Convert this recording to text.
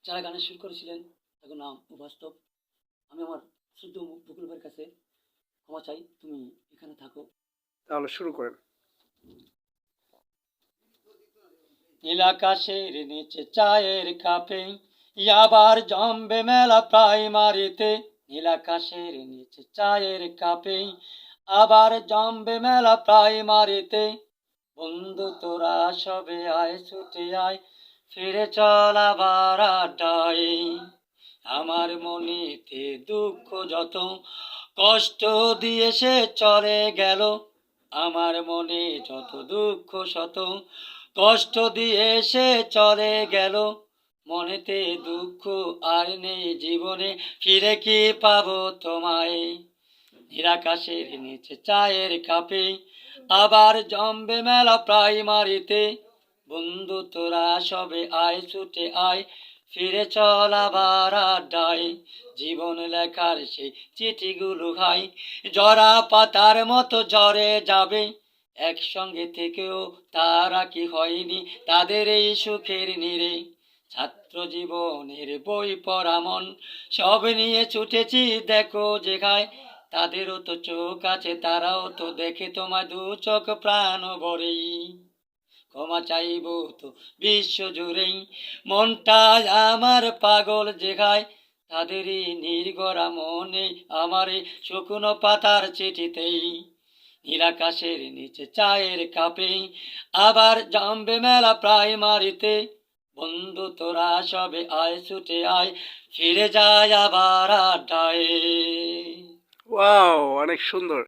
যারা গানের সুর করেছিলেন তাদের নাম ও বাস্তব। আমি আমার শ্রদ্ধেয় বকুল ভাইয়ের কাছে ক্ষমা চাই, তুমি এখানে থাকো। তাহলে শুরু করেন। নীল আকাশের নিচে চায়ের কাপে আবার জমবে মেলা প্রাইমারিতে। নীল আকাশের নিচে চায়ের কাপে আবার জমবে মেলা প্রাইমারিতে। বন্ধু তোরা সবে আয়, ছুটে আয়, ফিরে চল আবার আড্ডায়। আমার মনেতে দুঃখ যত কষ্ট দিয়ে সে চলে গেল, আমার মনে যত দুঃখ শত কষ্ট দিয়ে সে চলে গেল। মনেতে দুঃখ আর নেই জীবনে, ফিরে কি পাবো তোমায়। নিরাকাশের নিচে চায়ের কাপে আবার জমবে মেলা প্রাইমারিতে। বন্ধু তোরা সবে আয়, ছুটে আয়, ফিরে চল আবার আড্ডায়। জীবন লেখার সেই চিঠিগুলো ভাই জরা পাতার মতো ঝরে যাবে। একসঙ্গে থেকেও তারা কি হয়নি তাদের এই সুখের নীড়ে। ছাত্র জীবনের বই পড়া মন সব নিয়ে ছুটেছি দেখো যেখায়। তাদেরও তো চোখ আছে, তারাও তো দেখে তোমায় দু চোখ প্রাণ ভরেই। ক্ষমা চাইব তো বিশ্ব জুড়েই, মনটা আমার পাগল যেখায়। তাদেরই নির্গরা মনে আমার এই শুকনো পাতার চিঠিতেই। নীলাকাশের নিচে চায়ের কাপে আবার জমবে মেলা প্রাইমারিতে। বন্ধু তোরা সবে আয়, ছুটে আয়, ফিরে যায় আবার আড্ডায়। ওয়াও, অনেক সুন্দর।